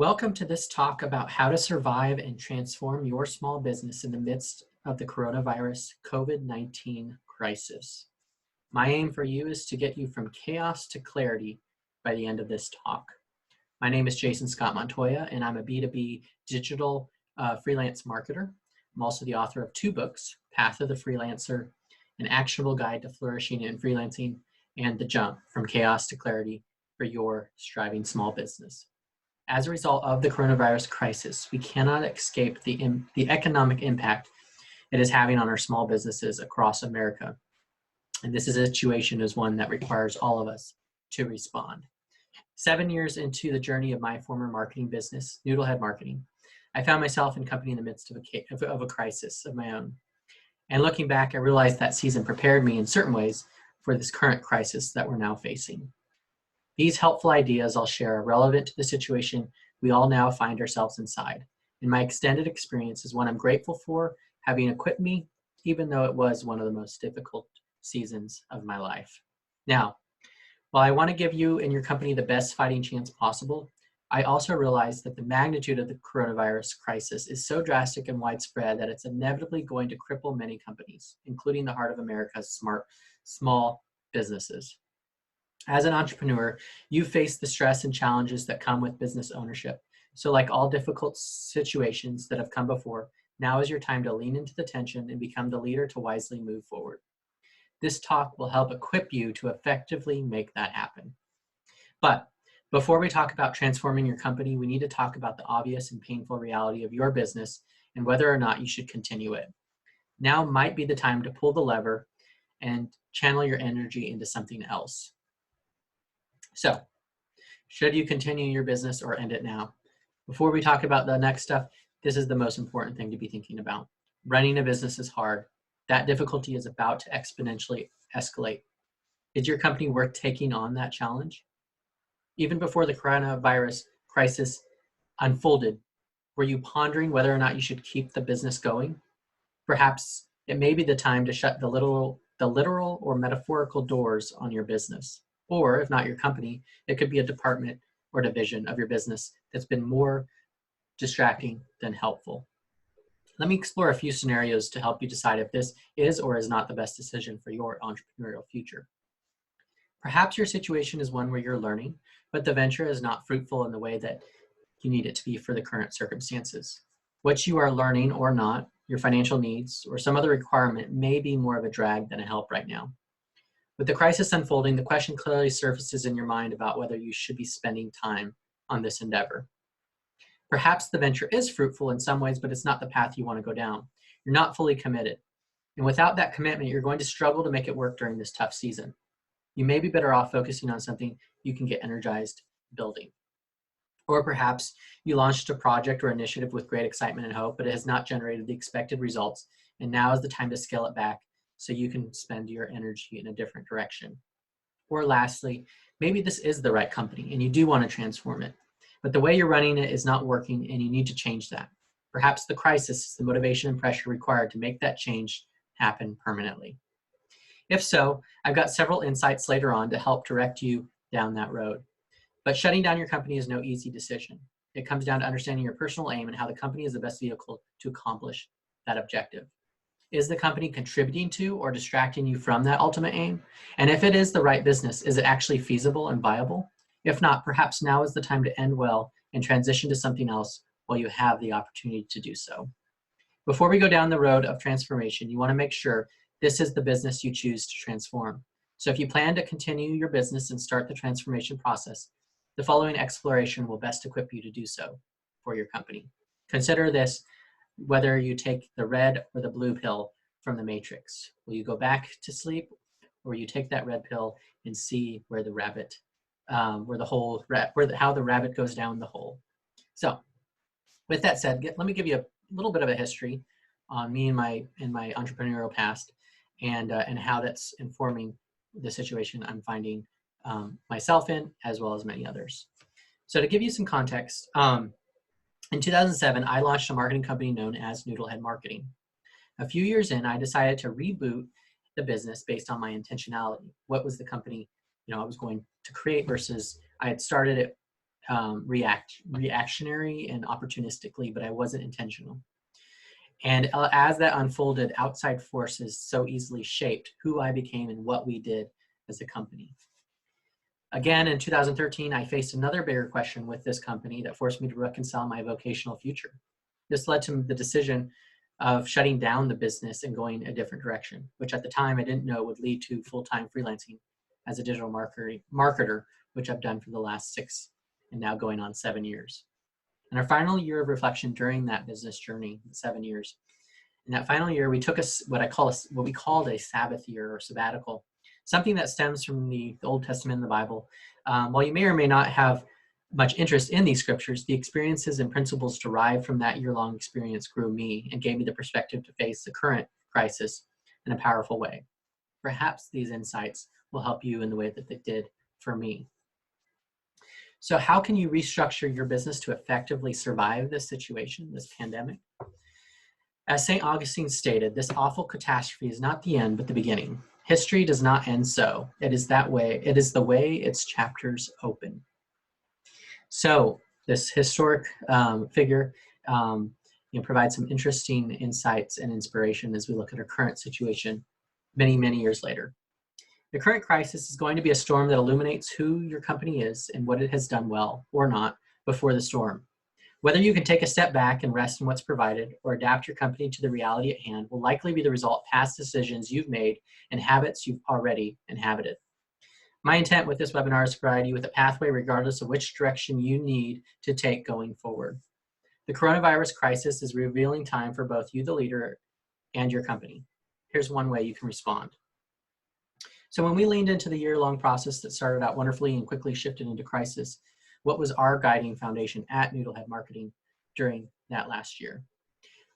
Welcome to this talk about how to survive and transform your small business in the midst of the coronavirus COVID-19 crisis. My aim for you is to get you from chaos to clarity by the end of this talk. My name is Jason Scott Montoya, and I'm a B2B digital freelance marketer. I'm also the author of two books, Path of the Freelancer, An Actionable Guide to Flourishing in Freelancing, and The Jump from Chaos to Clarity for your striving small business. As a result of the coronavirus crisis, we cannot escape the economic impact it is having on our small businesses across America. And this situation is one that requires all of us to respond. 7 years into the journey of my former marketing business, Noodlehead Marketing, I found myself in company in the midst of a crisis of my own. And looking back, I realized that season prepared me in certain ways for this current crisis that we're now facing. These helpful ideas I'll share are relevant to the situation we all now find ourselves inside. And my extended experience is one I'm grateful for having equipped me, even though it was one of the most difficult seasons of my life. Now, while I want to give you and your company the best fighting chance possible, I also realize that the magnitude of the coronavirus crisis is so drastic and widespread that it's inevitably going to cripple many companies, including the heart of America's small businesses. As an entrepreneur, you face the stress and challenges that come with business ownership. So like all difficult situations that have come before, now is your time to lean into the tension and become the leader to wisely move forward. This talk will help equip you to effectively make that happen. But before we talk about transforming your company, we need to talk about the obvious and painful reality of your business and whether or not you should continue it. Now might be the time to pull the lever and channel your energy into something else. So, should you continue your business or end it now? Before we talk about the next stuff, this is the most important thing to be thinking about. Running a business is hard. That difficulty is about to exponentially escalate. Is your company worth taking on that challenge? Even before the coronavirus crisis unfolded, were you pondering whether or not you should keep the business going? Perhaps it may be the time to shut the literal or metaphorical doors on your business. Or if not your company, it could be a department or division of your business that's been more distracting than helpful. Let me explore a few scenarios to help you decide if this is or is not the best decision for your entrepreneurial future. Perhaps your situation is one where you're learning, but the venture is not fruitful in the way that you need it to be for the current circumstances. What you are learning or not, your financial needs, or some other requirement may be more of a drag than a help right now. With the crisis unfolding, the question clearly surfaces in your mind about whether you should be spending time on this endeavor. Perhaps the venture is fruitful in some ways, but it's not the path you want to go down. You're not fully committed. And without that commitment, you're going to struggle to make it work during this tough season. You may be better off focusing on something you can get energized building. Or perhaps you launched a project or initiative with great excitement and hope, but it has not generated the expected results, and now is the time to scale it back so you can spend your energy in a different direction. Or lastly, maybe this is the right company and you do want to transform it, but the way you're running it is not working and you need to change that. Perhaps the crisis is the motivation and pressure required to make that change happen permanently. If so, I've got several insights later on to help direct you down that road. But shutting down your company is no easy decision. It comes down to understanding your personal aim and how the company is the best vehicle to accomplish that objective. Is the company contributing to or distracting you from that ultimate aim? And if it is the right business, is it actually feasible and viable? If not, perhaps now is the time to end well and transition to something else while you have the opportunity to do so. Before we go down the road of transformation, you want to make sure this is the business you choose to transform. So if you plan to continue your business and start the transformation process, the following exploration will best equip you to do so for your company. Consider this: whether you take the red or the blue pill from the matrix. Will you go back to sleep, or you take that red pill and see where the rabbit, how the rabbit goes down the hole? So with that said, let me give you a little bit of a history on me and my entrepreneurial past and how that's informing the situation I'm finding myself in, as well as many others. So to give you some context, in 2007, I launched a marketing company known as Noodlehead Marketing. A few years in, I decided to reboot the business based on my intentionality. What was the company I was going to create versus I had started it reactionary and opportunistically, but I wasn't intentional. And as that unfolded, outside forces so easily shaped who I became and what we did as a company. Again, in 2013, I faced another bigger question with this company that forced me to reconcile my vocational future. This led to the decision of shutting down the business and going a different direction, which at the time I didn't know would lead to full-time freelancing as a digital marketer, which I've done for the last 6 and now going on 7 years. In our final year of reflection during that business journey, 7 years, in that final year, we took what we called a Sabbath year or sabbatical, something that stems from the Old Testament and the Bible. While you may or may not have much interest in these scriptures, the experiences and principles derived from that year-long experience grew me and gave me the perspective to face the current crisis in a powerful way. Perhaps these insights will help you in the way that they did for me. So how can you restructure your business to effectively survive this situation, this pandemic? As St. Augustine stated, this awful catastrophe is not the end, but the beginning. History does not end so. It is that way. It is the way its chapters open. So this historic figure provides some interesting insights and inspiration as we look at our current situation many, many years later. The current crisis is going to be a storm that illuminates who your company is and what it has done well or not before the storm. Whether you can take a step back and rest in what's provided or adapt your company to the reality at hand will likely be the result of past decisions you've made and habits you've already inhabited. My intent with this webinar is to provide you with a pathway regardless of which direction you need to take going forward. The coronavirus crisis is a revealing time for both you, the leader, and your company. Here's one way you can respond. So when we leaned into the year-long process that started out wonderfully and quickly shifted into crisis, what was our guiding foundation at Noodlehead Marketing during that last year?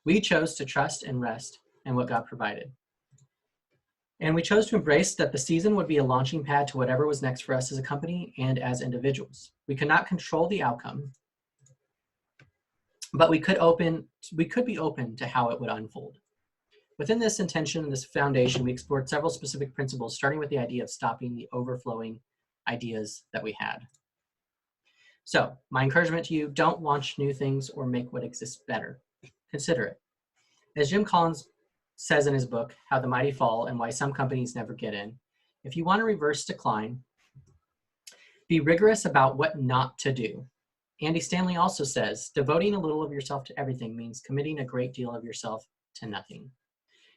We chose to trust and rest in what God provided. And we chose to embrace that the season would be a launching pad to whatever was next for us as a company and as individuals. We could not control the outcome, but we could be open to how it would unfold. Within this intention and this foundation, we explored several specific principles, starting with the idea of stopping the overflowing ideas that we had. So my encouragement to you, don't launch new things or make what exists better. Consider it. As Jim Collins says in his book, How the Mighty Fall and Why Some Companies Never Get In, if you want to reverse decline, be rigorous about what not to do. Andy Stanley also says, devoting a little of yourself to everything means committing a great deal of yourself to nothing.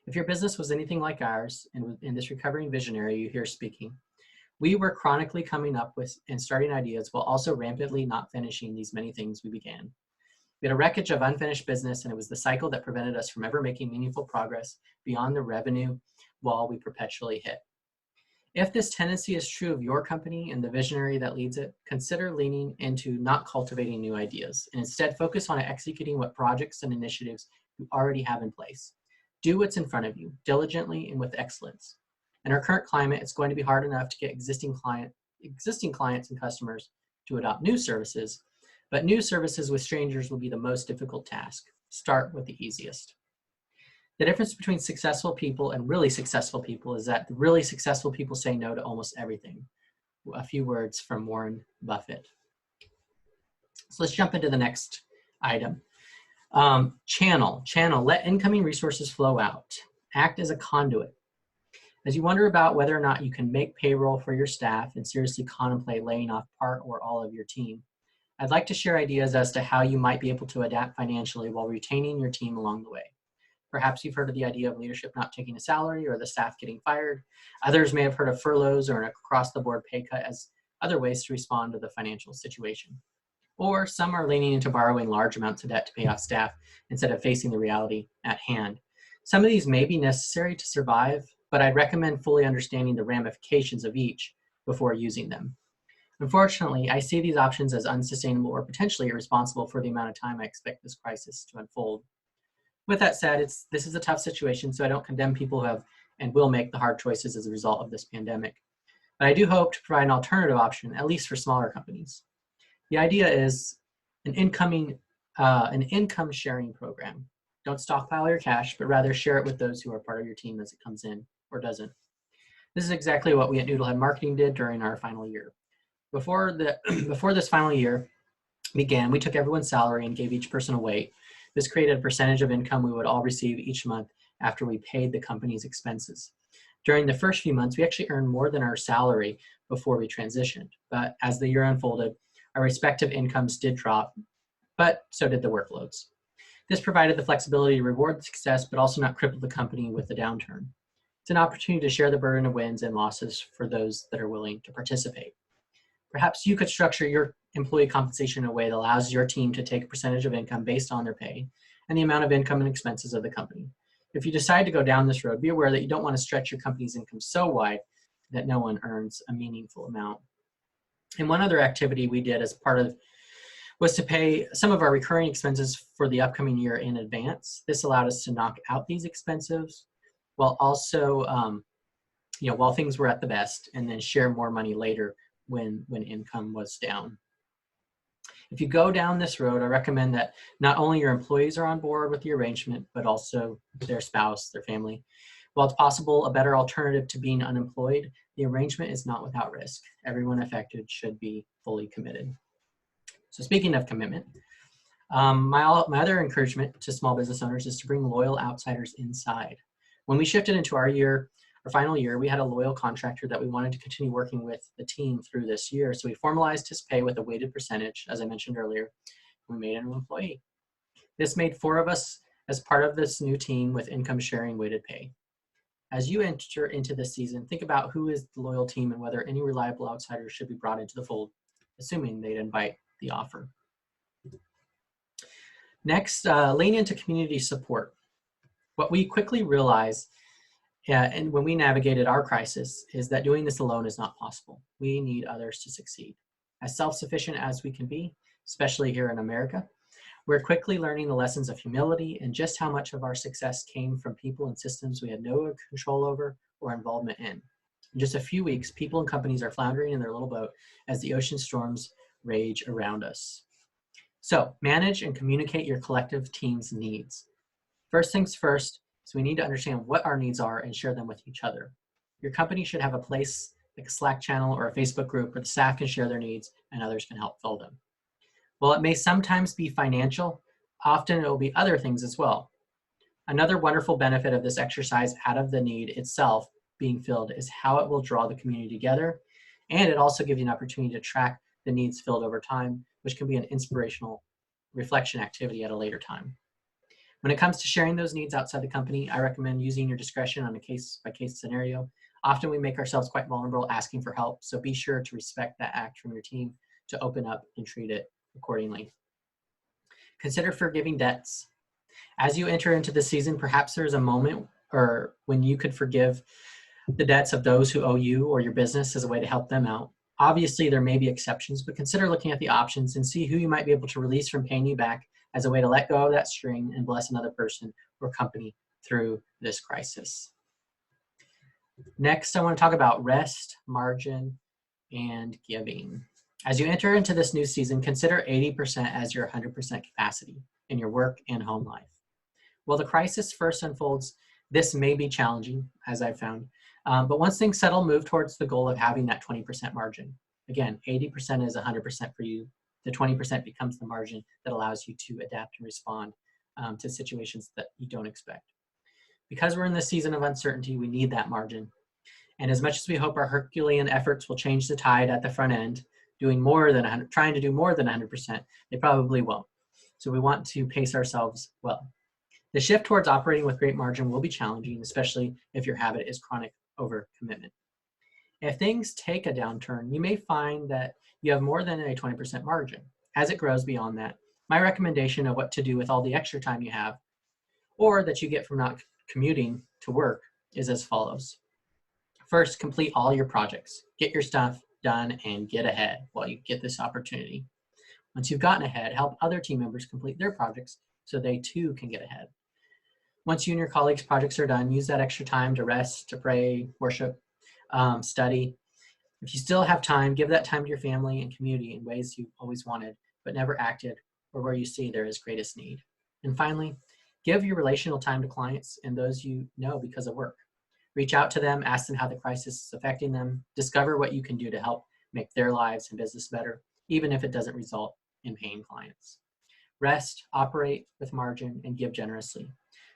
If your business was anything like ours, and in this recovering visionary you hear speaking, we were chronically coming up with and starting ideas while also rampantly not finishing these many things we began. We had a wreckage of unfinished business, and it was the cycle that prevented us from ever making meaningful progress beyond the revenue wall we perpetually hit. If this tendency is true of your company and the visionary that leads it, consider leaning into not cultivating new ideas, and instead focus on executing what projects and initiatives you already have in place. Do what's in front of you, diligently and with excellence. In our current climate, it's going to be hard enough to get existing clients and customers to adopt new services, but new services with strangers will be the most difficult task. Start with the easiest. The difference between successful people and really successful people is that the really successful people say no to almost everything. A few words from Warren Buffett. So let's jump into the next item. Channel, let incoming resources flow out. Act as a conduit. As you wonder about whether or not you can make payroll for your staff and seriously contemplate laying off part or all of your team, I'd like to share ideas as to how you might be able to adapt financially while retaining your team along the way. Perhaps you've heard of the idea of leadership not taking a salary or the staff getting fired. Others may have heard of furloughs or an across-the-board pay cut as other ways to respond to the financial situation. Or some are leaning into borrowing large amounts of debt to pay off staff instead of facing the reality at hand. Some of these may be necessary to survive, but I'd recommend fully understanding the ramifications of each before using them. Unfortunately, I see these options as unsustainable or potentially irresponsible for the amount of time I expect this crisis to unfold. With that said, this is a tough situation, so I don't condemn people who have and will make the hard choices as a result of this pandemic. But I do hope to provide an alternative option, at least for smaller companies. The idea is an income sharing program. Don't stockpile your cash, but rather share it with those who are part of your team as it comes in or doesn't. This is exactly what we at Noodlehead Marketing did during our final year. Before this final year, began, we took everyone's salary and gave each person a weight. This created a percentage of income we would all receive each month after we paid the company's expenses. During the first few months, we actually earned more than our salary before we transitioned. But as the year unfolded, our respective incomes did drop, but so did the workloads. This provided the flexibility to reward the success, but also not cripple the company with the downturn. It's an opportunity to share the burden of wins and losses for those that are willing to participate. Perhaps you could structure your employee compensation in a way that allows your team to take a percentage of income based on their pay and the amount of income and expenses of the company. If you decide to go down this road, be aware that you don't want to stretch your company's income so wide that no one earns a meaningful amount. And one other activity we did as part of was to pay some of our recurring expenses for the upcoming year in advance. This allowed us to knock out these expenses while also, while things were at the best, and then share more money later when income was down. If you go down this road, I recommend that not only your employees are on board with the arrangement, but also their spouse, their family. While it's possible a better alternative to being unemployed, the arrangement is not without risk. Everyone affected should be fully committed. So speaking of commitment, my other encouragement to small business owners is to bring loyal outsiders inside. When we shifted into our final year, we had a loyal contractor that we wanted to continue working with the team through this year. So we formalized his pay with a weighted percentage, as I mentioned earlier. We made him an employee. This made 4 of us as part of this new team with income sharing weighted pay. As you enter into this season, think about who is the loyal team and whether any reliable outsiders should be brought into the fold, assuming they'd invite the offer. Next, lean into community support. What we quickly realized, and when we navigated our crisis, is that doing this alone is not possible. We need others to succeed. As self-sufficient as we can be, especially here in America, we're quickly learning the lessons of humility and just how much of our success came from people and systems we had no control over or involvement in. In just a few weeks, people and companies are floundering in their little boat as the ocean storms rage around us. So manage and communicate your collective team's needs. First things first, so we need to understand what our needs are and share them with each other. Your company should have a place like a Slack channel or a Facebook group where the staff can share their needs and others can help fill them. While it may sometimes be financial, often it will be other things as well. Another wonderful benefit of this exercise out of the need itself being filled is how it will draw the community together, and it also gives you an opportunity to track the needs filled over time, which can be an inspirational reflection activity at a later time. When it comes to sharing those needs outside the company, I recommend using your discretion on a case-by-case scenario. Often we make ourselves quite vulnerable asking for help, so be sure to respect that act from your team to open up and treat it accordingly. Consider forgiving debts. As you enter into the season, perhaps there's a moment or when you could forgive the debts of those who owe you or your business as a way to help them out. Obviously, there may be exceptions, but consider looking at the options and see who you might be able to release from paying you back as a way to let go of that string and bless another person or company through this crisis. Next, I want to talk about rest, margin, and giving. As you enter into this new season, consider 80% as your 100% capacity in your work and home life. While the crisis first unfolds, this may be challenging, as I've found, but once things settle, move towards the goal of having that 20% margin. Again, 80% is 100% for you. The 20% becomes the margin that allows you to adapt and respond to situations that you don't expect. Because we're in this season of uncertainty, we need that margin. And as much as we hope our Herculean efforts will change the tide at the front end, trying to do more than 100%, they probably won't. So we want to pace ourselves well. The shift towards operating with great margin will be challenging, especially if your habit is chronic overcommitment. If things take a downturn, you may find that you have more than a 20% margin. As it grows beyond that, my recommendation of what to do with all the extra time you have, or that you get from not commuting to work, is as follows. First, complete all your projects. Get your stuff done and get ahead while you get this opportunity. Once you've gotten ahead, help other team members complete their projects so they too can get ahead. Once you and your colleagues' projects are done, use that extra time to rest, to pray, worship, study. If you still have time, give that time to your family and community in ways you always wanted but never acted, or where you see there is greatest need. And finally, give your relational time to clients and those you know because of work. Reach out to them, ask them how the crisis is affecting them, discover what you can do to help make their lives and business better, even if it doesn't result and paying clients. Rest, operate with margin, and give generously.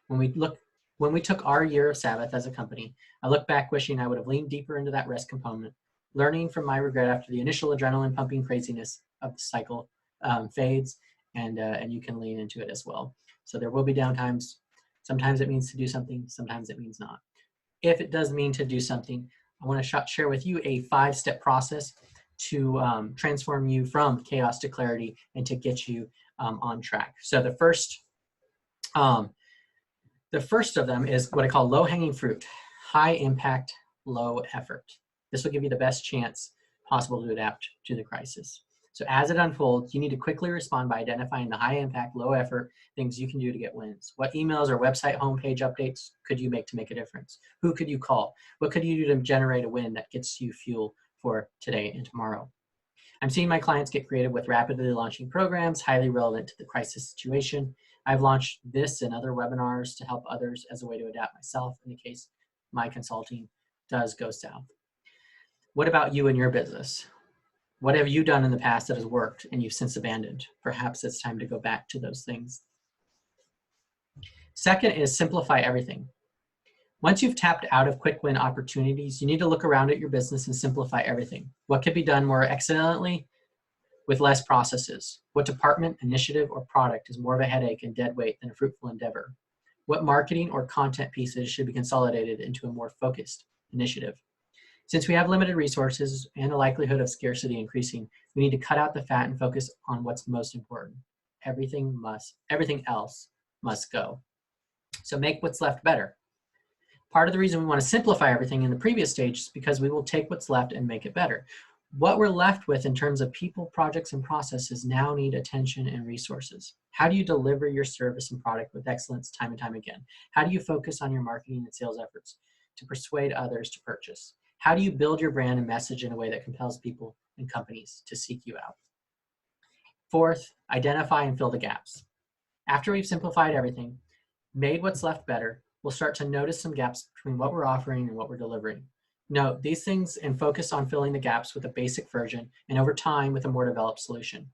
When we took our year of Sabbath as a company, I look back wishing I would have leaned deeper into that rest component, learning from my regret after the initial adrenaline pumping craziness of the cycle fades, and you can lean into it as well. So there will be downtimes. Sometimes it means to do something, sometimes it means not. If it does mean to do something, I want to share with you a 5-step process to transform you from chaos to clarity and to get you on track. So the first of them is what I call low-hanging fruit, high impact, low effort. This will give you the best chance possible to adapt to the crisis. So as it unfolds, you need to quickly respond by identifying the high impact, low effort things you can do to get wins. What emails or website homepage updates could you make to make a difference? Who could you call? What could you do to generate a win that gets you fuel for today and tomorrow? I'm seeing my clients get creative with rapidly launching programs highly relevant to the crisis situation. I've launched this and other webinars to help others as a way to adapt myself in the case my consulting does go south. What about you and your business? What have you done in the past that has worked and you've since abandoned? Perhaps it's time to go back to those things. Second is simplify everything. Once you've tapped out of quick win opportunities, you need to look around at your business and simplify everything. What could be done more excellently with less processes? What department, initiative, or product is more of a headache and dead weight than a fruitful endeavor? What marketing or content pieces should be consolidated into a more focused initiative? Since we have limited resources and the likelihood of scarcity increasing, we need to cut out the fat and focus on what's most important. Everything else must go. So make what's left better. Part of the reason we want to simplify everything in the previous stage is because we will take what's left and make it better. What we're left with in terms of people, projects, and processes now need attention and resources. How do you deliver your service and product with excellence time and time again? How do you focus on your marketing and sales efforts to persuade others to purchase? How do you build your brand and message in a way that compels people and companies to seek you out? Fourth, identify and fill the gaps. After we've simplified everything, made what's left better, we'll start to notice some gaps between what we're offering and what we're delivering. Note these things and focus on filling the gaps with a basic version and over time with a more developed solution.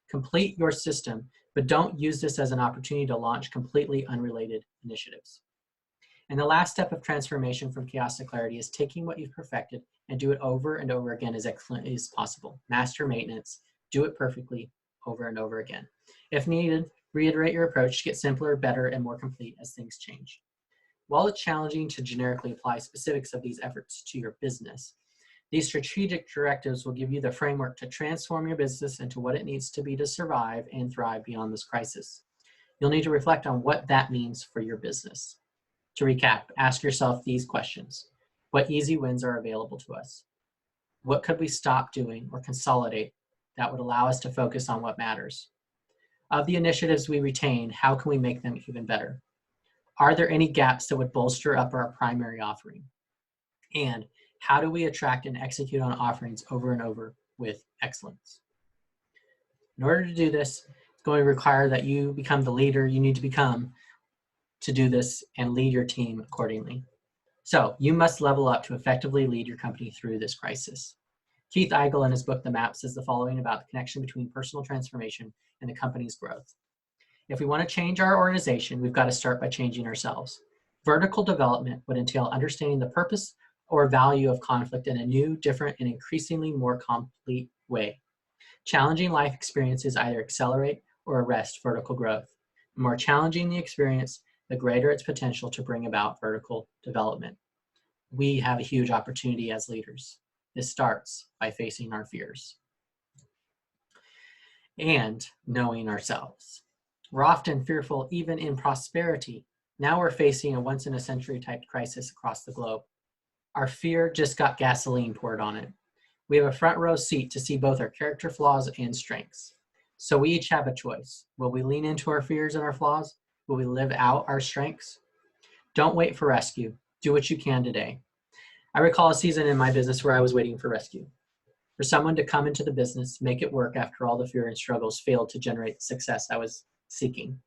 Complete your system, but don't use this as an opportunity to launch completely unrelated initiatives. And the last step of transformation from chaos to clarity is taking what you've perfected and do it over and over again as excellently as possible. Master maintenance, do it perfectly over and over again. If needed, reiterate your approach to get simpler, better, and more complete as things change. While it's challenging to generically apply specifics of these efforts to your business, these strategic directives will give you the framework to transform your business into what it needs to be to survive and thrive beyond this crisis. You'll need to reflect on what that means for your business. To recap, ask yourself these questions. What easy wins are available to us? What could we stop doing or consolidate that would allow us to focus on what matters? Of the initiatives we retain, how can we make them even better? Are there any gaps that would bolster up our primary offering? And how do we attract and execute on offerings over and over with excellence? In order to do this, it's going to require that you become the leader you need to become to do this and lead your team accordingly. So you must level up to effectively lead your company through this crisis. Keith Eigel in his book, The Map, says the following about the connection between personal transformation and the company's growth. If we want to change our organization, we've got to start by changing ourselves. Vertical development would entail understanding the purpose or value of conflict in a new, different, and increasingly more complete way. Challenging life experiences either accelerate or arrest vertical growth. The more challenging the experience, the greater its potential to bring about vertical development. We have a huge opportunity as leaders. This starts by facing our fears and knowing ourselves. We're often fearful even in prosperity. Now we're facing a once-in-a-century type crisis across the globe. Our fear just got gasoline poured on it. We have a front row seat to see both our character flaws and strengths. So we each have a choice. Will we lean into our fears and our flaws? Will we live out our strengths? Don't wait for rescue. Do what you can today. I recall a season in my business where I was waiting for rescue. For someone to come into the business, make it work after all the fear and struggles failed to generate the success I was seeking.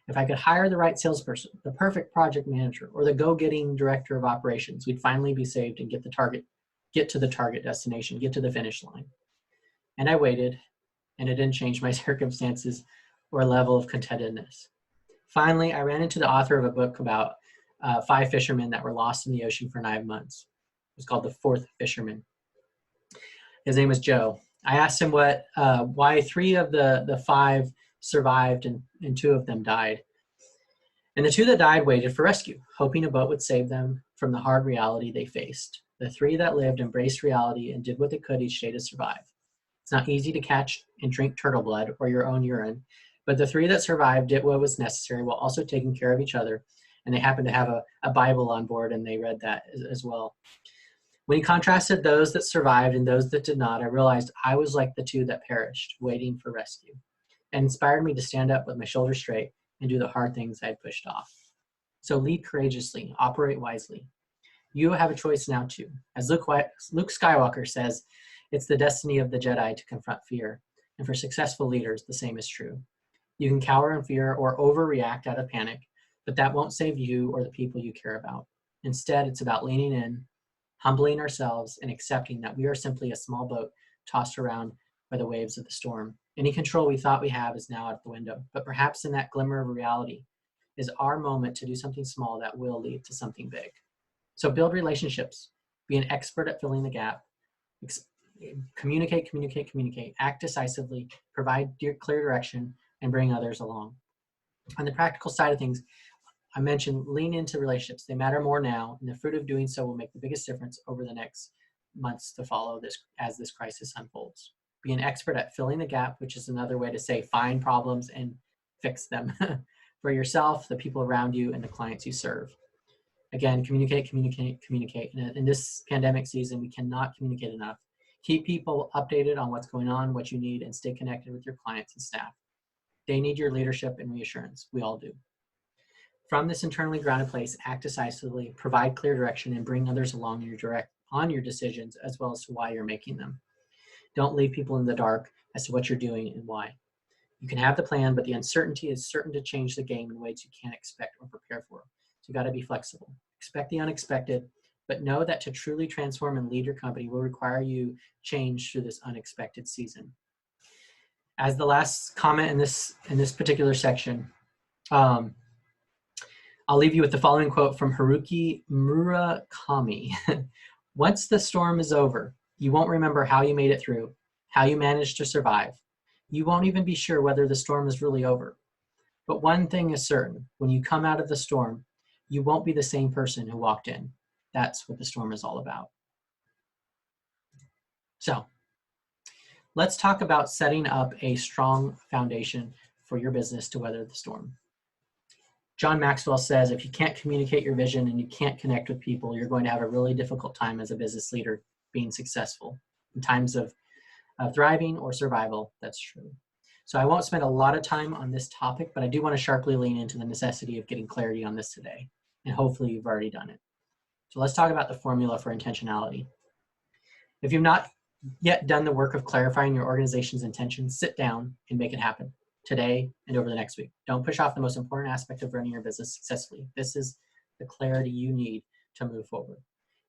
If I could hire the right salesperson, the perfect project manager, or the go-getting director of operations, we'd finally be saved and get to the target destination, get to the finish line. And I waited and it didn't change my circumstances or level of contentedness. Finally, I ran into the author of a book about 5 fishermen that were lost in the ocean for 9 months. It was called The Fourth Fisherman. His name was Joe. I asked him why 3 of the 5 survived and 2 of them died. And the 2 that died waited for rescue, hoping a boat would save them from the hard reality they faced. The 3 that lived embraced reality and did what they could each day to survive. It's not easy to catch and drink turtle blood or your own urine, but the 3 that survived did what was necessary while also taking care of each other. And they happened to have a Bible on board, and they read that as well. When he contrasted those that survived and those that did not, I realized I was like the 2 that perished, waiting for rescue. It inspired me to stand up with my shoulders straight and do the hard things I had pushed off. So lead courageously, operate wisely. You have a choice now too. As Luke Skywalker says, it's the destiny of the Jedi to confront fear. And for successful leaders, the same is true. You can cower in fear or overreact out of panic, but that won't save you or the people you care about. Instead, it's about leaning in, humbling ourselves, and accepting that we are simply a small boat tossed around by the waves of the storm. Any control we thought we have is now out the window, but perhaps in that glimmer of reality is our moment to do something small that will lead to something big. So build relationships, be an expert at filling the gap, communicate, act decisively, provide clear direction, and bring others along. On the practical side of things, I mentioned lean into relationships. They matter more now, and the fruit of doing so will make the biggest difference over the next months to follow as this crisis unfolds. Be an expert at filling the gap, which is another way to say find problems and fix them for yourself, the people around you, and the clients you serve. Again, communicate. In this pandemic season, we cannot communicate enough. Keep people updated on what's going on, what you need, and stay connected with your clients and staff. They need your leadership and reassurance. We all do. From this internally grounded place, act decisively, provide clear direction, and bring others along on your decisions as well as to why you're making them. Don't leave people in the dark as to what you're doing and why. You can have the plan, but the uncertainty is certain to change the game in ways you can't expect or prepare for. So you got to be flexible. Expect the unexpected, but know that to truly transform and lead your company will require you change through this unexpected season. As the last comment in this particular section, I'll leave you with the following quote from Haruki Murakami. Once the storm is over, you won't remember how you made it through, how you managed to survive. You won't even be sure whether the storm is really over. But one thing is certain, when you come out of the storm, you won't be the same person who walked in. That's what the storm is all about. So let's talk about setting up a strong foundation for your business to weather the storm. John Maxwell says, if you can't communicate your vision and you can't connect with people, you're going to have a really difficult time as a business leader being successful. In times of thriving or survival, that's true. So I won't spend a lot of time on this topic, but I do want to sharply lean into the necessity of getting clarity on this today. And hopefully you've already done it. So let's talk about the formula for intentionality. If you've not yet done the work of clarifying your organization's intentions, sit down and make it happen today and over the next week. Don't push off the most important aspect of running your business successfully. This is the clarity you need to move forward.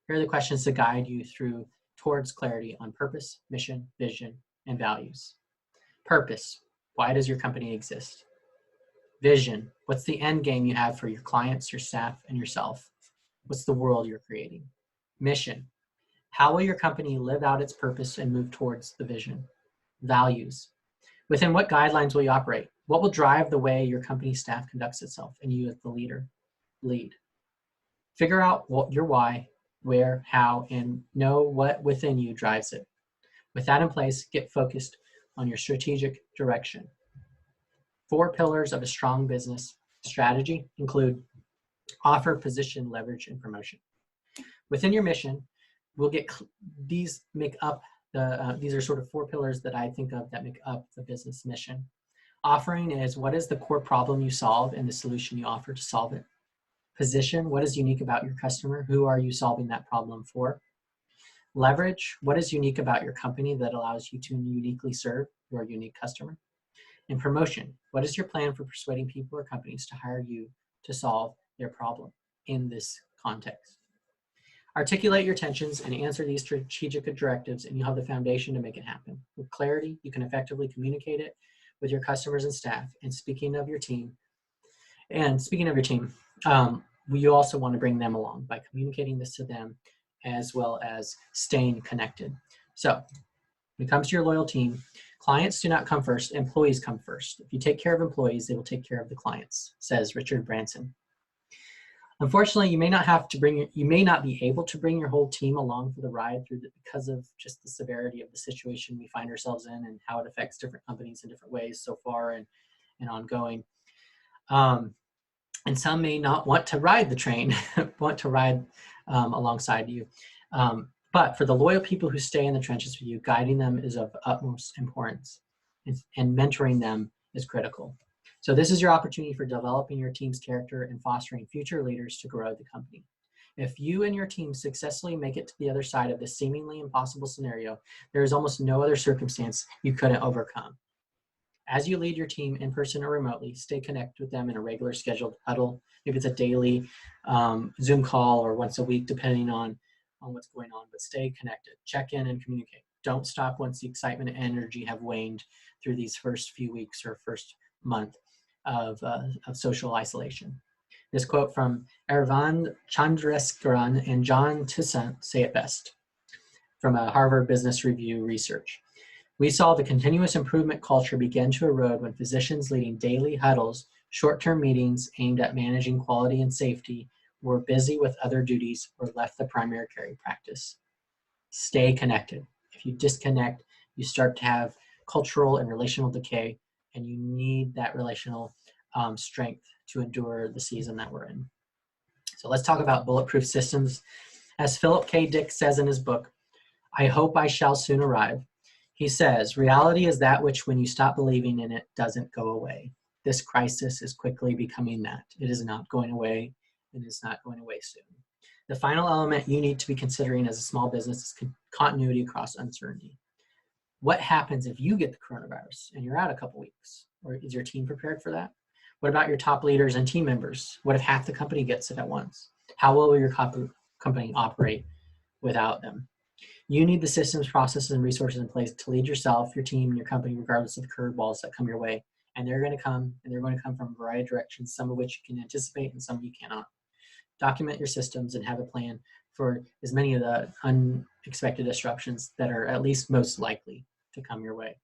Here are the questions to guide you towards clarity on purpose, mission, vision, and values. Purpose. Why does your company exist? Vision. What's the end game you have for your clients, your staff, and yourself? What's the world you're creating? Mission. How will your company live out its purpose and move towards the vision? Values. Within what guidelines will you operate? What will drive the way your company staff conducts itself and you as the leader lead? Figure out your why, where, how, and know what within you drives it. With that in place, get focused on your strategic direction. 4 pillars of a strong business strategy include offer, position, leverage, and promotion. Within your mission, we'll get these are sort of 4 pillars that I think of that make up the business mission. Offering is, what is the core problem you solve and the solution you offer to solve it? Position, what is unique about your customer? Who are you solving that problem for? Leverage, what is unique about your company that allows you to uniquely serve your unique customer? And promotion, what is your plan for persuading people or companies to hire you to solve their problem in this context? Articulate your intentions and answer these strategic directives, and you'll have the foundation to make it happen. With clarity, you can effectively communicate it with your customers and staff. And speaking of your team, you also want to bring them along by communicating this to them, as well as staying connected. So when it comes to your loyal team, clients do not come first, employees come first. If you take care of employees, they will take care of the clients, says Richard Branson. Unfortunately, you may not be able to bring your whole team along for the ride because of just the severity of the situation we find ourselves in and how it affects different companies in different ways so far and ongoing. And some may not want to ride the train, want to ride alongside you. But for the loyal people who stay in the trenches with you, guiding them is of utmost importance, and mentoring them is critical. So this is your opportunity for developing your team's character and fostering future leaders to grow the company. If you and your team successfully make it to the other side of this seemingly impossible scenario, there is almost no other circumstance you couldn't overcome. As you lead your team in person or remotely, stay connected with them in a regular scheduled huddle. Maybe it's a daily Zoom call or once a week, depending on what's going on, but stay connected, check in and communicate. Don't stop once the excitement and energy have waned through these first few weeks or first month of social isolation. This quote from Aravind Chandrasekaran and John Tissant say it best from a Harvard Business Review research. We saw the continuous improvement culture begin to erode when physicians leading daily huddles, short-term meetings aimed at managing quality and safety, were busy with other duties or left the primary care practice. Stay connected. If you disconnect, you start to have cultural and relational decay, and you need that relational strength to endure the season that we're in. So let's talk about bulletproof systems. As Philip K. Dick says in his book, I hope I shall soon arrive. He says, reality is that which when you stop believing in it doesn't go away. This crisis is quickly becoming that. It is not going away, and it's not going away soon. The final element you need to be considering as a small business is continuity across uncertainty. What happens if you get the coronavirus and you're out a couple weeks? Or is your team prepared for that? What about your top leaders and team members? What if half the company gets it at once? How will your company operate without them? You need the systems, processes, and resources in place to lead yourself, your team, and your company, regardless of the curveballs that come your way. And they're going to come, and they're going to come from a variety of directions, some of which you can anticipate and some you cannot. Document your systems and have a plan for as many of the unexpected disruptions that are at least most likely to come your way.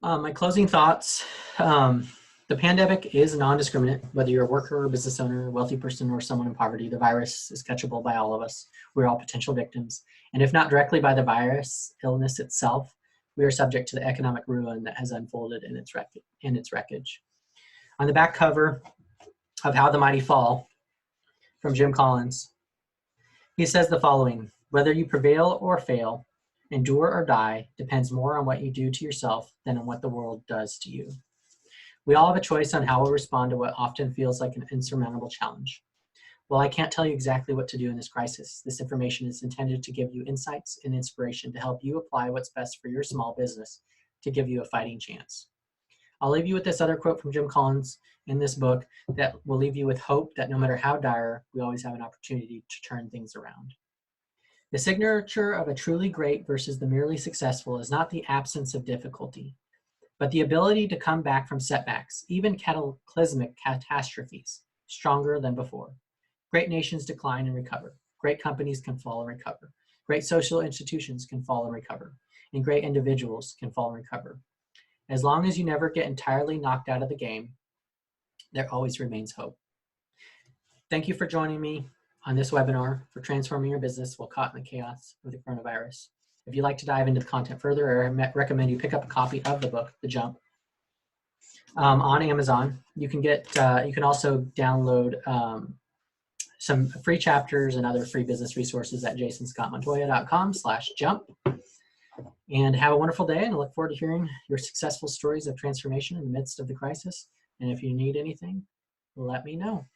My closing thoughts, the pandemic is non-discriminate. Whether you're a worker or business owner, a wealthy person, or someone in poverty, the virus is catchable by all of us. We're all potential victims. And if not directly by the virus illness itself, we are subject to the economic ruin that has unfolded in its wreckage. On the back cover of How the Mighty Fall from Jim Collins, he says the following: whether you prevail or fail, endure or die, depends more on what you do to yourself than on what the world does to you. We all have a choice on how we'll respond to what often feels like an insurmountable challenge. While I can't tell you exactly what to do in this crisis, this information is intended to give you insights and inspiration to help you apply what's best for your small business to give you a fighting chance. I'll leave you with this other quote from Jim Collins in this book that will leave you with hope that no matter how dire, we always have an opportunity to turn things around. The signature of a truly great versus the merely successful is not the absence of difficulty, but the ability to come back from setbacks, even cataclysmic catastrophes, stronger than before. Great nations decline and recover. Great companies can fall and recover. Great social institutions can fall and recover. And great individuals can fall and recover. As long as you never get entirely knocked out of the game, there always remains hope. Thank you for joining me on this webinar for transforming your business while caught in the chaos of the coronavirus. If you'd like to dive into the content further, I recommend you pick up a copy of the book, The Jump, on Amazon. You can also download some free chapters and other free business resources at jasonscottmontoya.com/jump. And have a wonderful day, and I look forward to hearing your successful stories of transformation in the midst of the crisis. And if you need anything, let me know.